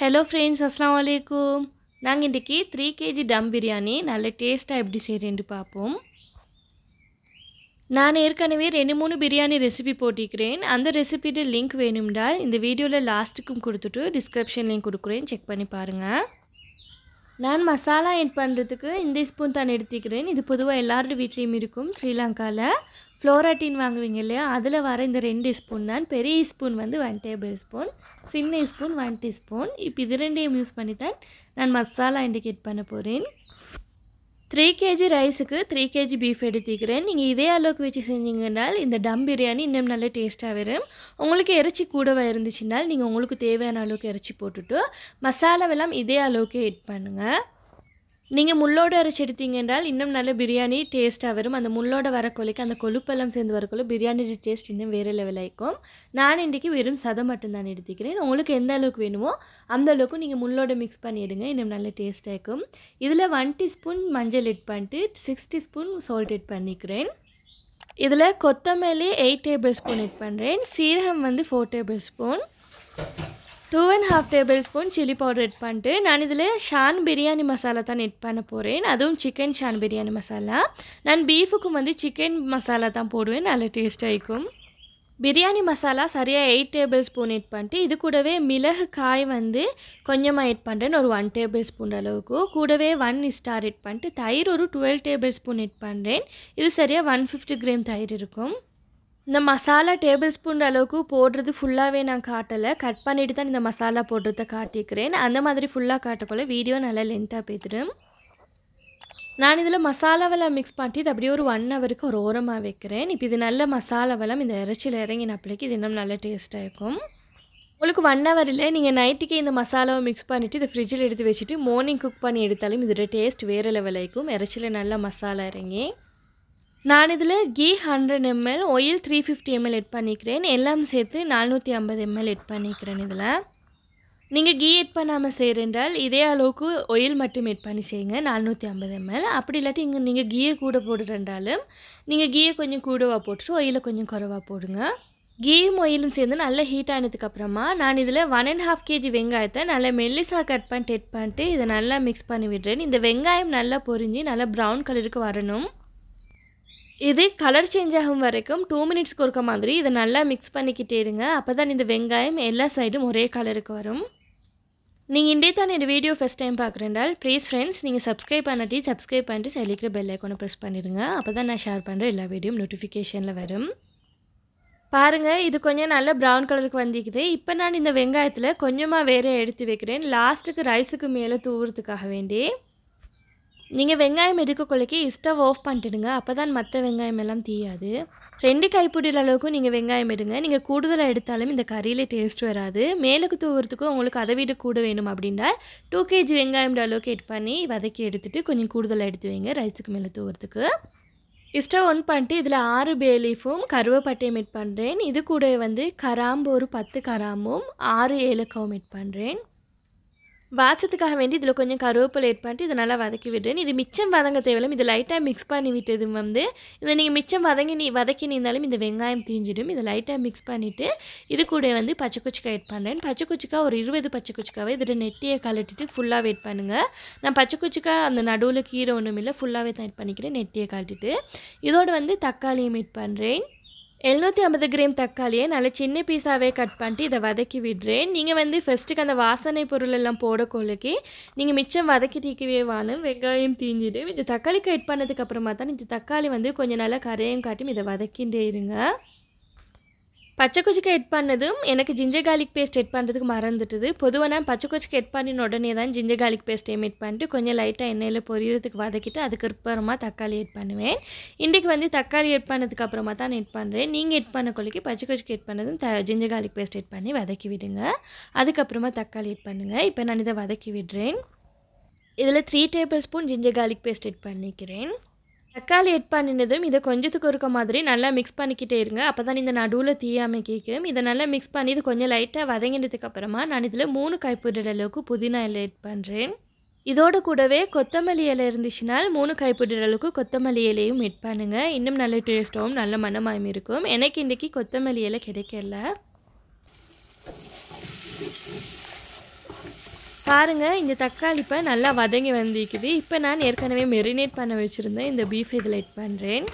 Hello friends, அஸ்ஸலாமு அலைக்கும். நாங்கள் இன்றைக்கி 3 kg டம் பிரியாணி நல்ல டேஸ்ட்டாக எப்படி செய்கிறேன்ட்டு பார்ப்போம். நான் ஏற்கனவே 2-3 பிரியாணி ரெசிபி போட்டிருக்கிறேன். அந்த ரெசிபியோட லிங்க் வேணும்டால் இந்த வீடியோவில் லாஸ்ட்டுக்கும் கொடுத்துட்டு டிஸ்கிரிப்ஷன் லிங்க் கொடுக்குறேன், செக் பண்ணி பாருங்கள். நான் மசாலா ஆட் பண்ணுறதுக்கு இந்த ஸ்பூன் தான் எடுத்துக்கிறேன். இது பொதுவாக எல்லாரோட வீட்லேயும் இருக்கும். ஸ்ரீலங்காவில் ஃப்ளோராட்டின் வாங்குவீங்க இல்லையா, அதில் வர இந்த 2 ஸ்பூன் தான். பெரிய ஸ்பூன் வந்து 1 டேபிள் ஸ்பூன், சின்ன ஸ்பூன் 1 டீஸ்பூன். இப்போ இது ரெண்டையும் யூஸ் பண்ணி தான் நான் மசாலா இண்டிகேட் பண்ண போகிறேன். 3 kg ரைஸுக்கு 3 kg பீஃப் எடுத்துக்கிறேன். நீங்கள் இதே அளவுக்கு வச்சு செஞ்சீங்கன்னால் இந்த டம் பிரியாணி இன்னும் நல்ல டேஸ்ட்டாக வரும். உங்களுக்கு இறைச்சி கூடவா இருந்துச்சுன்னால் நீங்கள் உங்களுக்கு தேவையான அளவுக்கு இறைச்சி போட்டுட்டு மசாலாவெல்லாம் இதே அளவுக்கு ஆட் பண்ணுங்கள். நீங்கள் முள்ளோடு இறைச்சி எடுத்தீங்க என்றால் இன்னும் நல்ல பிரியாணி டேஸ்ட்டாக வரும். அந்த முள்ளோட வர கொலைக்கு அந்த கொழுப்பெல்லாம் சேர்ந்து வரக்குள்ள பிரியாணி டேஸ்ட் இன்னும் வேறு லெவல் ஆகிக்கும். நான் இன்றைக்கி வெறும் சதை மட்டும்தான் எடுத்துக்கிறேன். உங்களுக்கு எந்த அளவுக்கு வேணுமோ அந்த அளவுக்கு நீங்கள் முள்ளோட மிக்ஸ் பண்ணிவிடுங்க, இன்னும் நல்ல டேஸ்ட்டாக இருக்கும். இதில் 1 டீஸ்பூன் மஞ்சள் ஆட் பண்ணிட்டு 6 டீஸ்பூன் சால்ட் ஆட் பண்ணிக்கிறேன். இதில் கொத்தமல்லி 8 டேபிள் ஸ்பூன் ஆட் பண்ணுறேன். சீரகம் வந்து 4 tablespoon, 2.5 tablespoon chilli powder add பண்ணிட்டு நான் இதில் ஷான் பிரியாணி மசாலா தான் ஆட் பண்ண போகிறேன். அதுவும் சிக்கன் ஷான் பிரியாணி மசாலா. நான் பீஃபுக்கும் வந்து சிக்கன் மசாலா தான் போடுவேன், நல்ல டேஸ்ட்டாக இருக்கும். பிரியாணி மசாலா சரியாக 8 டேபிள் ஸ்பூன் ஆட் பண்ணிட்டு இது கூடவே மிளகு காய் வந்து கொஞ்சமாக ஆட் பண்ணுறேன், ஒரு 1 டேபிள் ஸ்பூன் அளவுக்கு. கூடவே 1 ஸ்டார் ஆட் பண்ணிட்டு தயிர் ஒரு 12 டேபிள் ஸ்பூன் ஆட் பண்ணுறேன். இது சரியாக 150 கிராம் தயிர் இருக்கும். இந்த மசாலா டேபிள் ஸ்பூன் அளவுக்கு போடுறது ஃபுல்லாகவே நான் காட்டலை, கட் பண்ணிவிட்டு தான் இந்த மசாலா போடுறத காட்டிக்கிறேன். அந்த மாதிரி ஃபுல்லாக காட்டக்குள்ள வீடியோ நல்லா லென்த்தாக போய்த்துடும். நான் இதில் மசாலாவெல்லாம் மிக்ஸ் பண்ணிட்டு இது அப்படியே ஒரு 1 ஹவருக்கு ஒரு ஓரமாக வைக்கிறேன். இப்போ இது நல்ல மசாலாவெல்லாம் இந்த இறைச்சியில் இறங்கினப்பளைக்கு இது இன்னும் நல்ல டேஸ்ட்டாக இருக்கும். உங்களுக்கு 1 ஹவர் இல்லை, நீங்கள் நைட்டுக்கே இந்த மசாலாவை மிக்ஸ் பண்ணிவிட்டு இதை ஃப்ரிட்ஜில் எடுத்து வச்சுட்டு மார்னிங் குக் பண்ணி எடுத்தாலும் இதோட டேஸ்ட் வேறு லெவல் ஆகிக்கும். இறைச்சியில் நல்லா மசாலா இறங்கி நான் இதில் ghee 100 ml, oil 350 ml add பண்ணிக்கிறேன். எல்லாம் சேர்த்து 450 ml ஆட் பண்ணிக்கிறேன். இதில் நீங்கள் கீ ஆட் பண்ணாமல் செய்கிறேன்றால் இதே அளவுக்கு ஆயில் மட்டும் ஆட் பண்ணி செய்யுங்க, 450 ml. அப்படி இல்லாட்டி நீங்கள் கீயை கூட போடுறேன்றாலும் நீங்கள் கீயை கொஞ்சம் கூடவா போட்டுட்டு ஆயிலை கொஞ்சம் குறைவாக போடுங்க. கீயும் ஆயிலும் சேர்ந்து நல்லா ஹீட் ஆனதுக்கப்புறமா நான் இதில் 1.5 kg வெங்காயத்தை நல்லா மெல்லிசாக கட் பண்ணிட்டு ஆட் பண்ணிட்டு இதை நல்லா மிக்ஸ் பண்ணி விடுறேன். இந்த வெங்காயம் நல்லா பொரிஞ்சு நல்லா ப்ரௌன் கலருக்கு வரணும். இது கலர் சேஞ்ச் ஆகும் வரைக்கும் 2 மினிட்ஸ்க்கு ஒருக்க மாதிரி இதை நல்லா மிக்ஸ் பண்ணிக்கிட்டே இருங்க. அப்போ தான் இந்த வெங்காயம் எல்லா சைடும் ஒரே கலருக்கு வரும். நீங்கள் இன்றைய தான் இந்த வீடியோ ஃபஸ்ட் டைம் பார்க்குறேன்டால் ப்ளீஸ் ஃப்ரெண்ட்ஸ் நீங்கள் சப்ஸ்கிரைப் பண்ணிட்டு சைடில் இருக்கிற பெல் ஐக்கானை ப்ரெஸ் பண்ணிடுங்க. அப்போ தான் நான் ஷேர் பண்ணுற எல்லா வீடியோ நோட்டிஃபிகேஷனில் வரும். பாருங்கள், இது கொஞ்சம் நல்லா ப்ரௌன் கலருக்கு வந்துக்குது. இப்போ நான் இந்த வெங்காயத்தில் கொஞ்சமாக வேறு எடுத்து வைக்கிறேன், லாஸ்ட்டுக்கு ரைஸுக்கு மேலே தூவுறதுக்காக வேண்டி. நீங்கள் வெங்காயம் எடுக்க கொள்ளைக்கு ஸ்டவ் ஆஃப் பண்ணிட்டுடுங்க, அப்போ தான் மற்ற வெங்காயம் எல்லாம் தீயாது. 2 கைப்பிடி அளவுக்கு நீங்கள் வெங்காயம் எடுங்க. நீங்கள் கூடுதலாக எடுத்தாலும் இந்த கறியில் டேஸ்ட் வராது. மேலுக்கு தூவுறதுக்கு உங்களுக்கு அதை விட கூட வேணும் அப்படின்னா 2 kg வெங்காயம் அளவுக்கு ஆட் பண்ணி வதக்கி எடுத்துகிட்டு கொஞ்சம் கூடுதலாக எடுத்து வைங்க ரைஸுக்கு மேலே தூவுறதுக்கு. ஸ்டவ் ஆன் பண்ணிட்டு இதில் 6 பே லீஃபும் கருவேப்பட்டையும் ஆட் பண்ணுறேன். இது கூட வந்து கராம்பு ஒரு 10 கராம்பும் 6 ஏலக்காவும் ஆட் பண்ணுறேன். வாசத்துக்காக வேண்டி இதில் கொஞ்சம் கருவேப்பிலை ஆட் பண்ணிட்டு இதை நல்லா வதக்கி விடுறேன். இது மிச்சம் வதங்க தேவையில்லை, இது லைட்டாக மிக்ஸ் பண்ணி விட்டது வந்து இதை நீங்கள் மிச்சம் வதக்கி நின்றாலும் இந்த வெங்காயம் தீஞ்சிடும். இதை லைட்டாக மிக்ஸ் பண்ணிவிட்டு இது கூட வந்து பச்சை குச்சிக்காய் ஆட் பண்ணுறேன். பச்சை குச்சிக்காய் ஒரு 20 பச்சை குச்சிக்காவை இதில் நெட்டியை கலட்டிட்டு ஃபுல்லாக ஆட் பண்ணுங்கள். நான் பச்சை குச்சிக்காய் அந்த நடுவில் கீரை ஒன்றும் இல்லை, ஃபுல்லாகவே தான் ஆட் பண்ணிக்கிறேன் நெட்டியை கலட்டிட்டு. இதோடு வந்து தக்காளியும் ஆட் பண்ணுறேன். 750 கிராம் தக்காளியை நல்லா சின்ன பீஸாகவே கட் பண்ணிட்டு இதை வதக்கி விடுறேன். நீங்கள் வந்து ஃபஸ்ட்டுக்கு அந்த வாசனை பொருள் எல்லாம் போடக்கொள்ளைக்கு நீங்கள் மிச்சம் வதக்கிட்டிக்கவே வேணும், வெங்காயம் தீஞ்சிடும். இந்த தக்காளிக்கு ஆட் பண்ணதுக்கப்புறமா தான் இந்த தக்காளி வந்து கொஞ்சம் நல்லா கரையும் காட்டும், இதை வதக்கின்றே இருங்க. பச்சை குச்சிக்காய் ஆட் பண்ணதும் எனக்கு ஜிஞ்சர் கார்லிக் பேஸ்ட் ஆட் பண்ணுறதுக்கு மறந்துட்டுது. பொதுவாக நான் பச்சை குச்சிக்காய் ஆட் பண்ணின உடனே தான் ஜிஞ்சர் கார்லிக் பேஸ்ட்டையும் ஆட் பண்ணிட்டு கொஞ்சம் லைட்டாக எண்ணெயில் பொரியறதுக்கு வதக்கிட்டு அதுக்கப்புறமா தக்காளி ஆட் பண்ணுவேன். இன்றைக்கி வந்து தக்காளி ஆட் பண்ணதுக்கப்புறமா தான் ஆட் பண்ணுறேன். நீங்கள் ஆட் பண்ண கொள்ளைக்கு பச்சை குச்சிக்காய் ஆட் பண்ணதும் ஜிஞ்சர் கார்லிக் பேஸ்ட் ஆட் பண்ணி வதக்கி விடுங்க. அதுக்கப்புறமா தக்காளி ஆட் பண்ணுங்கள். இப்போ நான் இதை வதக்கி விடுறேன். இதில் 3 tablespoon ginger garlic paste add பண்ணிக்கிறேன். தக்காளி ஆட் பண்ணினதும் இதை கொஞ்சத்துக்கு இருக்க மாதிரி நல்லா மிக்ஸ் பண்ணிக்கிட்டே இருங்க, அப்போ தான் இந்த நடுவில் தீயாமல் கேட்கும். இதை நல்லா மிக்ஸ் பண்ணி இது கொஞ்சம் லைட்டாக வதங்கினதுக்கப்புறமா நான் இதில் 3 கைப்பிடி அளவுக்கு புதினா இலை ஆட் பண்ணுறேன். இதோடு கூடவே கொத்தமல்லி இலை இருந்துச்சுனால் 3 கைப்பிடி அளவுக்கு கொத்தமல்லி இலையும் ஆட் பண்ணுங்கள், இன்னும் நல்ல டேஸ்ட்டாகவும் நல்ல மணமாயும் இருக்கும். எனக்கு இன்றைக்கி கொத்தமல்லி இலை கிடைக்கல. பாருங்க இந்த தக்காளி இப்போ நல்லா வதங்கி வந்திருக்குது. இப்போ நான் ஏற்கனவே மெரினேட் பண்ண வச்சுருந்தேன் இந்த பீஃப் இதில் ஆட் பண்ணுறேன்.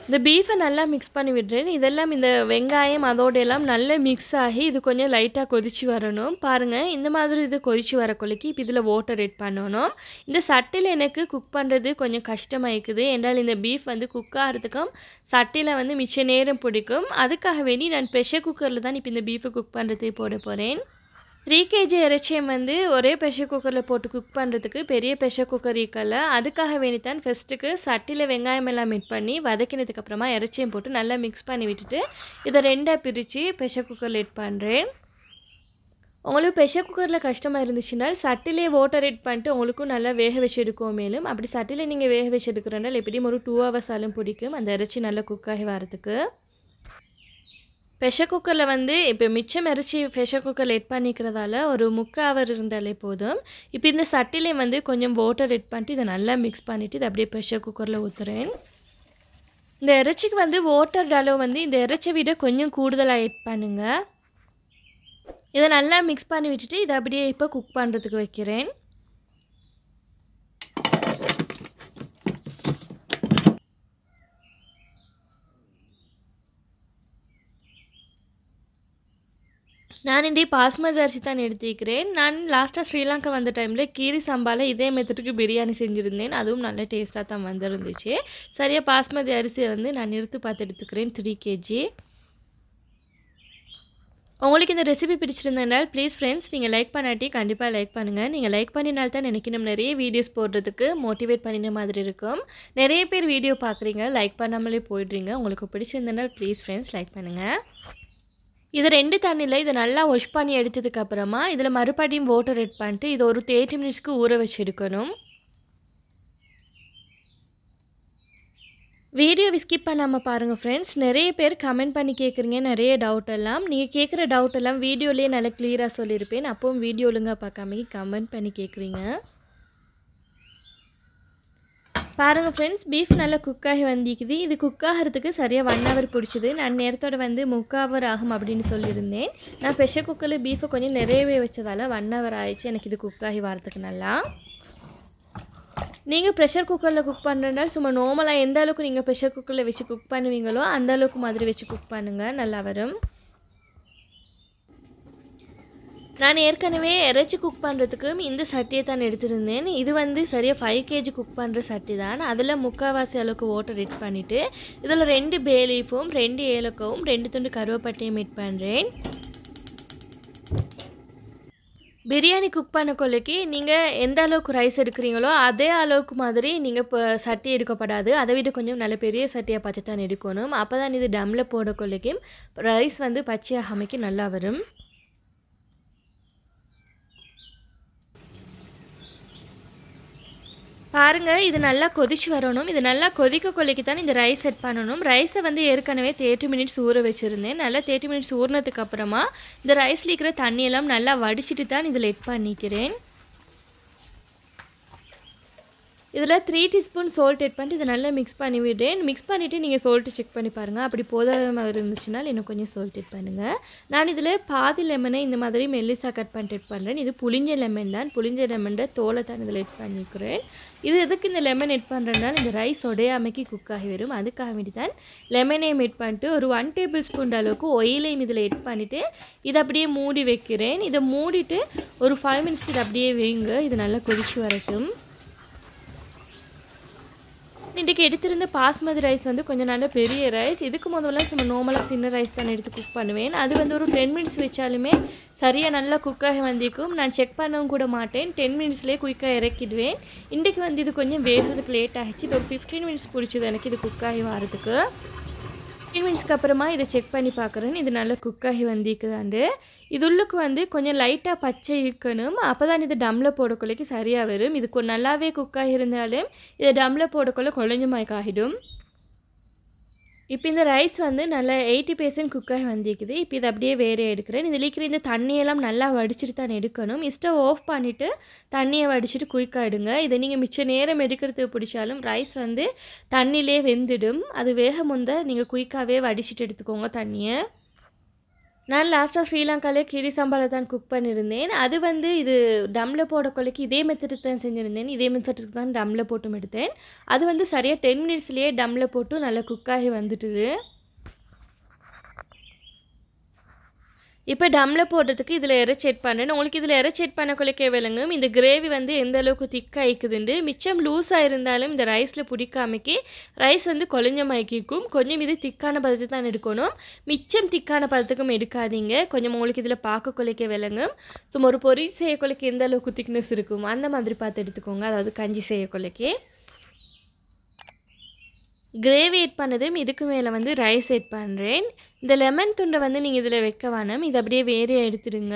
இந்த பீஃபை நல்லா மிக்ஸ் பண்ணி விடுறேன். இதெல்லாம் இந்த வெங்காயம் அதோட எல்லாம் நல்லா மிக்ஸ் ஆகி இது கொஞ்சம் லைட்டாக கொதிச்சு வரணும். பாருங்கள் இந்த மாதிரி இது கொதிச்சு வரக்குள்ளைக்கு இப்போ இதில் வாட்டர் ஆட் பண்ணணும். இந்த சட்டியில் எனக்கு குக் பண்ணுறது கொஞ்சம் கஷ்டமாயிருக்குது. என்றால் இந்த பீஃப் வந்து குக் ஆகிறதுக்கும் சட்டியில் வந்து மிச்ச நேரம் பிடிக்கும். அதுக்காக வேண்டி நான் ப்ரெஷர் குக்கரில் தான் இப்போ இந்த பீஃபை குக் பண்ணுறதுக்கு போட போகிறேன். 3 kg இறைச்சியம் வந்து ஒரே ப்ரெஷர் குக்கரில் போட்டு குக் பண்ணுறதுக்கு பெரிய ப்ரெஷர் குக்கர் ஈக்கல. அதுக்காக வேண்டித்தான் ஃபஸ்ட்டுக்கு சட்டியில் வெங்காயம் எல்லாம் மிட் பண்ணி வதக்கினதுக்கப்புறமா இறைச்சியம் போட்டு நல்லா மிக்ஸ் பண்ணி விட்டுட்டு இதை 2ஆக பிரித்து ப்ரெஷர் குக்கரில் ஆட் பண்ணுறேன். உங்களுக்கு ப்ரெஷர் குக்கரில் கஷ்டமாக இருந்துச்சுனால் சட்டிலே வாட்டர் ஆட் பண்ணிட்டு உங்களுக்கும் நல்லா வேக வச்சு எடுக்கும். மேலும் அப்படி சட்டியில் நீங்கள் வேக வச்சு எடுக்கிறனால எப்படியும் ஒரு 2 hours ஆலும் பிடிக்கும் அந்த இறைச்சி நல்லா குக் ஆகி வரதுக்கு. ப்ரெஷர் குக்கரில் வந்து இப்போ மிச்சம் இறைச்சி ப்ரெஷர் குக்கரில் ஆட் பண்ணிக்கிறதால ஒரு 3/4 hour இருந்தாலே போதும். இப்போ இந்த சட்டிலே வந்து கொஞ்சம் வாட்டர் ஆட் பண்ணிட்டு இதை நல்லா மிக்ஸ் பண்ணிவிட்டு இதை அப்படியே ப்ரெஷர் குக்கரில் ஊற்றுறேன். இந்த இறைச்சிக்கு வந்து வாட்டர் அளவு வந்து இந்த இறைச்சியை விட கொஞ்சம் கூடுதலாக ஆட் பண்ணுங்கள். இதை நல்லா மிக்ஸ் பண்ணி விட்டுட்டு இதை அப்படியே இப்போ குக் பண்ணுறதுக்கு வைக்கிறேன். நான் இன்றைய பாஸ்மதி அரிசி தான் எடுத்துக்கிறேன். நான் லாஸ்ட்டாக ஸ்ரீலங்கா வந்த டைமில் கீரி சம்பாவில் இதே மெத்தடுக்கு பிரியாணி செஞ்சுருந்தேன். அதுவும் நல்ல டேஸ்ட்டாக தான் வந்துருந்துச்சு. சரியாக பாஸ்மதி அரிசியை வந்து நான் எடுத்து பார்த்து எடுத்துக்கிறேன் 3 kg. உங்களுக்கு இந்த ரெசிபி பிடிச்சிருந்தனால் ப்ளீஸ் ஃப்ரெண்ட்ஸ் நீங்கள் லைக் பண்ணாட்டி கண்டிப்பாக லைக் பண்ணுங்கள். நீங்கள் லைக் பண்ணினால்தான் எனக்கு நம்ம நிறைய வீடியோஸ் போடுறதுக்கு மோட்டிவேட் பண்ணின மாதிரி இருக்கும். நிறைய பேர் வீடியோ பார்க்குறீங்க லைக் பண்ணாமலே போயிடுறீங்க. உங்களுக்கு பிடிச்சிருந்தனால் ப்ளீஸ் ஃப்ரெண்ட்ஸ் லைக் பண்ணுங்கள். இது 2 தண்ணியில் இதை நல்லா வாஷ் பண்ணி எடுத்ததுக்கப்புறமா இதில் மறுபடியும் வாட்டர் ஆட் பண்ணிட்டு இதை ஒரு 30 minutesக்கு ஊற வச்சு எடுக்கணும். வீடியோவை ஸ்கிப் பண்ணாமல் பாருங்கள் ஃப்ரெண்ட்ஸ். நிறைய பேர் கமெண்ட் பண்ணி கேட்குறீங்க நிறைய டவுட் எல்லாம். நீங்கள் கேட்குற டவுட் எல்லாம் வீடியோலேயே நல்லா கிளியராக சொல்லியிருப்பேன். அப்போவும் வீடியோ ஒழுங்காக பார்க்காம கமெண்ட் பண்ணி கேட்குறீங்க. பாருங்கள் ஃப்ரெண்ட்ஸ் பீஃப் நல்லா குக்காகி வந்திக்குது. இது குக் ஆகிறதுக்கு சரியாக 1 hour பிடிச்சிது. நான் நேரத்தோட வந்து 3/4 hour ஆகும் அப்படின்னு சொல்லியிருந்தேன். நான் ப்ரெஷர் குக்கரில் பீஃபை கொஞ்சம் நிறையவே வச்சதால் 1 hour ஆயிடுச்சு எனக்கு இது குக்காகி வரதுக்கு நல்லா. நீங்கள் ப்ரெஷர் குக்கரில் குக் பண்ணுறதுனால சும்மா நார்மலாக எந்த அளவுக்கு நீங்கள் ப்ரெஷர் குக்கரில் வச்சு குக் பண்ணுவீங்களோ அந்த அளவுக்கு மாதிரி வச்சு குக் பண்ணுங்கள், நல்லா வரும். நான் ஏற்கனவே இறைச்சி குக் பண்ணுறதுக்கு இந்த சட்டியை தான் எடுத்திருந்தேன். இது வந்து சரியாக 5 kg குக் பண்ணுற சட்டி தான். அதில் 3/4 அளவுக்கு வாட்டர் ஆட் பண்ணிவிட்டு இதில் 2 பே லீஃபும் 2 ஏலக்காவும் 2 துண்டு கருவேப்பட்டையும் ஆட் பண்ணுறேன். பிரியாணி குக் பண்ண கொள்ளைக்கு நீங்கள் எந்த அளவுக்கு ரைஸ் எடுக்கிறீங்களோ அதே அளவுக்கு மாதிரி நீங்கள் இப்போ சட்டி எடுக்கப்படாது. அதை விட கொஞ்சம் நல்ல பெரிய சட்டியாக பார்த்து தான் எடுக்கணும். அப்போ தான் இது டம்மில் போட கொள்ளைக்கும் ரைஸ் வந்து பச்சையாக அமைக்க நல்லா வரும். பாருங்கள் இது நல்லா கொதிச்சு வரணும். இது நல்லா கொதிக்க கொள்ளைக்கு தான் இந்த ரைஸ் செட் பண்ணணும். ரைஸை வந்து ஏற்கனவே 30 minutes ஊற வச்சுருந்தேன். நல்லா 30 minutes ஊறினதுக்கு அப்புறமா இந்த ரைஸில் இருக்கிற தண்ணியெல்லாம் நல்லா வடிச்சிட்டு தான் இதில் ஆட் பண்ணிக்கிறேன். இதில் 3 teaspoon சால்ட் ஆட் பண்ணிட்டு இதை நல்லா மிக்ஸ் பண்ணி விடுறேன். மிக்ஸ் பண்ணிவிட்டு நீங்கள் சால்ட்டு செக் பண்ணி பாருங்கள். அப்படி போதாத மாதிரி இருந்துச்சுன்னா இன்னும் கொஞ்சம் சால்ட் ஆட் பண்ணுங்கள். நான் இதில் பாதி லெமனை இந்த மாதிரி மெல்லிஸாக கட் பண்ணிட்டு ஆட் பண்ணுறேன். இது புளிஞ்ச லெமன் தான். புளிஞ்ச லெமன் தோலை தான் இதில் ஆட் பண்ணிக்கிறேன். இது எதுக்கு இந்த லெமன் ஆட் பண்ணுறதுனால இந்த ரைஸ் உடையாமைக்கு குக் ஆகி வரும். அதுக்காக வேண்டி தான் லெமனையும் ஆட் பண்ணிட்டு ஒரு 1 tablespoon அளவுக்கு ஒயிலையும் இதில் ஆட் பண்ணிவிட்டு இதை அப்படியே மூடி வைக்கிறேன். இதை மூடிட்டு ஒரு 5 minutes இதை அப்படியே வைங்க. இது நல்லா கொதிச்சு வரட்டும். இன்றைக்கி எடுத்திருந்த பாஸ்மதி ரைஸ் வந்து கொஞ்சம் நல்ல பெரிய ரைஸ். இதுக்கு முதல்ல சும்மா நார்மலாக சின்ன ரைஸ் தான் எடுத்து குக் பண்ணுவேன். அது வந்து ஒரு 10 minutes வச்சாலுமே சரியாக நல்லா குக்காகி வந்திருக்கும். நான் செக் பண்ணவும் கூட மாட்டேன். 10 minutesலேயே குயிக்காக இறக்கிடுவேன். இன்றைக்கி வந்து இது கொஞ்சம் வேகிறதுக்கு லேட் ஆகிடுச்சு. இது ஒரு 15 minutes பிடிச்சிது எனக்கு இது குக்காகி வரதுக்கு. 15 minutesக்கு அப்புறமா இதை செக் பண்ணி பார்க்குறேன். இது நல்லா குக்காகி வந்திருக்குதாண்டு. இது உள்ளுக்கு வந்து கொஞ்சம் லைட்டாக பச்சை இருக்கணும். அப்போ தான் இது டம்மில் போடக்குள்ளைக்கு சரியாக வரும். இது நல்லாவே குக்காகி இருந்தாலும் இதை டம்மில் போடக்குள்ள குழஞ்சமாய்க்கு ஆகிடும். இப்போ இந்த ரைஸ் வந்து நல்லா 80% குக்காகி வந்திருக்குது. இப்போ இதை அப்படியே வேறே எடுக்கிறேன். இதில் இருக்கிற இந்த தண்ணியெல்லாம் நல்லா வடிச்சிட்டு தான் எடுக்கணும். ஸ்டவ் ஆஃப் பண்ணிவிட்டு தண்ணியை வடிச்சிட்டு குயிக்காக எடுங்க. இதை நீங்கள் மிச்ச நேரம் எடுக்கிறதுக்கு பிடிச்சாலும் ரைஸ் வந்து தண்ணியிலே வெந்துடும். அது வேக முந்த நீங்கள் குயிக்காகவே வடிச்சிட்டு எடுத்துக்கோங்க தண்ணியை. நான் லாஸ்ட்டாக ஸ்ரீலங்காவிலே கீரி சம்பாவில் தான் குக் பண்ணியிருந்தேன். அது வந்து இது டம்மில் போடக்கொள்ளைக்கு இதே மெத்தடுக்கு தான் செஞ்சுருந்தேன். இதே மெத்தடுக்கு தான் டம்மில் போட்டும் எடுத்தேன். அது வந்து சரியாக 10 மினிட்ஸ்லேயே டம்மில் போட்டு நல்லா குக்காகி வந்துட்டுது. இப்போ டம்மில் போடுறதுக்கு இதில் இறைச்சி ஆட் பண்ணுறேன். உங்களுக்கு இதில் இறைச்சி ஆட் பண்ணக்குள்ளே விளங்கும் இந்த கிரேவி வந்து எந்த அளவுக்கு திக்காகிக்குதுண்டு. மிச்சம் லூஸாக இருந்தாலும் இந்த ரைஸில் பிடிக்காமைக்கு ரைஸ் வந்து கொலைஞ்சமாக்கிக்கும். கொஞ்சம் இது திக்கான பதத்தை தான் எடுக்கணும். மிச்சம் திக்கான பதத்துக்கும் எடுக்காதீங்க. கொஞ்சம் உங்களுக்கு இதில் பார்க்கக்குள்ளே விளங்கும். ஸோ ஒரு பொரி செய்யக்குள்ளைக்கு எந்த அளவுக்கு திக்னஸ் இருக்கும் அந்த மாதிரி பார்த்து எடுத்துக்கோங்க. அதாவது கஞ்சி செய்யக்குள்ளைக்கு கிரேவி ஆட் பண்ணதும் இதுக்கு மேலே வந்து ரைஸ் ஆட் பண்ணுறேன். இந்த லெமன் துண்டை வந்து நீங்கள் இதில் வைக்க வேணாம். இதை அப்படியே வேறே எடுத்துடுங்க.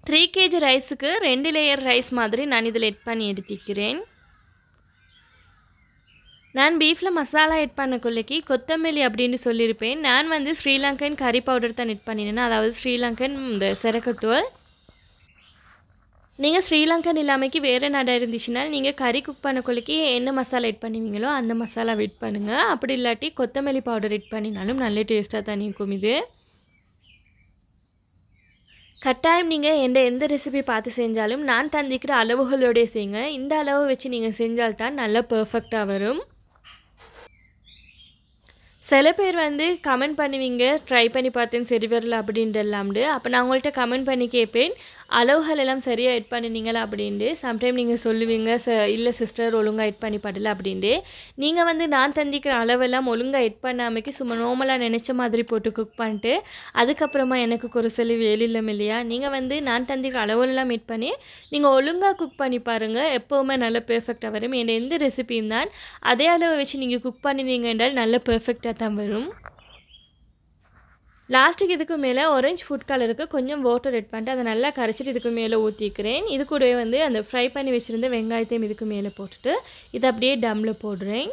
த்ரீ கேஜி ரைஸுக்கு 2 லேயர் ரைஸ் மாதிரி நான் இதில் ஆட் பண்ணி எடுத்துக்கிறேன். நான் பீஃபில் மசாலா ஆட் பண்ணக்குள்ளைக்கு கொத்தமல்லி அப்படின்னு சொல்லியிருப்பேன். நான் வந்து ஸ்ரீலங்கன் கறி பவுடர் தான் ஆட் பண்ணினேன். அதாவது ஸ்ரீலங்கன் இந்த சரக்கத்தூள். நீங்கள் ஸ்ரீலங்கன் இல்லாமைக்கு வேறு நாடாக இருந்துச்சுன்னா நீங்கள் கறி குக் பண்ணக்குள்ளைக்கு என்ன மசாலா ஆட் பண்ணுவீங்களோ அந்த மசாலா ஆட் பண்ணுங்கள். அப்படி இல்லாட்டி கொத்தமல்லி பவுடர் ஆட் பண்ணினாலும் நல்ல டேஸ்ட்டாக தான் இருக்கும். இது கட்டாயம் நீங்கள் எந்த ரெசிபி பார்த்து செஞ்சாலும் நான் தந்திக்கிற அளவுகளோடய செய்யுங்க. இந்த அளவு வச்சு நீங்கள் செஞ்சால்தான் நல்லா பர்ஃபெக்டாக வரும். சில பேர் வந்து கமெண்ட் பண்ணுவீங்க ட்ரை பண்ணி பார்த்தேன் சரி வரல அப்படின்ட்டு எல்லாம்ண்டு. அப்போ நான் உங்கள்கிட்ட கமெண்ட் பண்ணி கேட்பேன் அளவுகள் எல்லாம் சரியாக எட் பண்ணினீங்களா அப்படின்ட்டு. சம்டைம் நீங்கள் சொல்லுவீங்க இல்லை சிஸ்டர் ஒழுங்காக எட் பண்ணி படலை அப்படின்ட்டு. நீங்கள் வந்து நான் தந்திக்கிற அளவெல்லாம் ஒழுங்காக எட் பண்ணாமைக்கு சும்மா நார்மலாக நினச்ச மாதிரி போட்டு குக் பண்ணிட்டு அதுக்கப்புறமா எனக்கு ஒரு சில வேலில்லம் இல்லையா. நீங்கள் வந்து நான் தந்திக்கிற அளவெல்லாம் எட் பண்ணி நீங்கள் ஒழுங்காக குக் பண்ணி பாருங்கள். எப்போவுமே நல்ல பெர்ஃபெக்டாக வரும். எந்த ரெசிபியும் தான் அதே அளவு வச்சு நீங்கள் குக் பண்ணினீங்க என்றால் நல்ல பெர்ஃபெக்டாக தான் வரும். லாஸ்ட்டுக்கு இதுக்கு மேலே ஆரஞ்சு ஃபுட் கலருக்கு கொஞ்சம் வாட்டர் ஆட் பண்ணிட்டு அதை நல்லா கரைச்சிட்டு இதுக்கு மேலே ஊற்றிக்கிறேன். இது கூடவே வந்து அந்த ஃப்ரை பண்ணி வச்சுருந்த வெங்காயத்தையும் இதுக்கு மேலே போட்டுட்டு இதை அப்படியே டம்மில் போடுறேன்.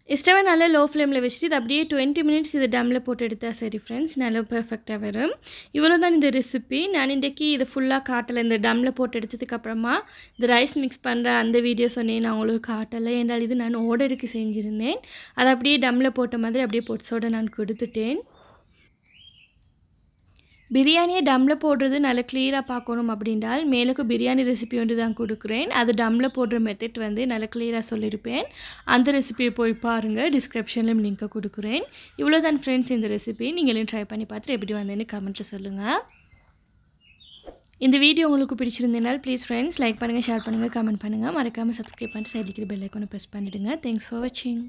ஸ்டவ்வை நல்லா லோ ஃப்ளேமில் வச்சுட்டு இது அப்படியே 20 மினிட்ஸ் இது டம்மில் போட்டு எடுத்தால் சரி ஃப்ரெண்ட்ஸ் நல்லா பெர்ஃபெக்டாக வரும். இவ்வளோ தான் இந்த ரெசிபி. நான் இன்றைக்கி இது ஃபுல்லாக காட்டலை. இந்த டம்மில் போட்டு எடுத்ததுக்கப்புறமா இந்த ரைஸ் மிக்ஸ் பண்ணுற அந்த வீடியோ சொன்னேன் நான் உங்களுக்கு காட்டலை. என்றால் இது நான் ஆர்டருக்கு செஞ்சுருந்தேன். அதை அப்படியே டம்மில் போட்ட மாதிரி அப்படியே பொட்ஸோடு நான் கொடுத்துட்டேன். பிரியாணியை டம்மில் போடுறது நல்லா கிளியராக பார்க்கணும் அப்படின்றால் மேலுக்கு பிரியாணி ரெசிபி ஒன்று தான் கொடுக்குறேன். அது டம்மில் போடுற மெத்தட் வந்து நல்லா கிளியராக சொல்லியிருப்பேன். அந்த ரெசிபியை போய் பாருங்கள். டிஸ்கிரிப்ஷன்லையும் லிங்க்கை கொடுக்குறேன். இவ்வளோ தான் ஃப்ரெண்ட்ஸ் இந்த ரெசிபி. நீங்களும் ட்ரை பண்ணி பார்த்துட்டு எப்படி வந்தேன்னு கமெண்ட்டில் சொல்லுங்கள். இந்த வீடியோ உங்களுக்கு பிடிச்சிருந்தேனால் ப்ளீஸ் ஃப்ரெண்ட்ஸ் லைக் பண்ணுங்கள், ஷேர் பண்ணுங்கள், கமெண்ட் பண்ணுங்கள். மறக்காமல் சப்ஸ்கிரைப் பண்ணிட்டு சைடில் இருக்கிற பெல் ஐக்கானை ப்ரெஸ் பண்ணிவிடுங்க. தேங்க்ஸ் ஃபார் வாட்சிங்.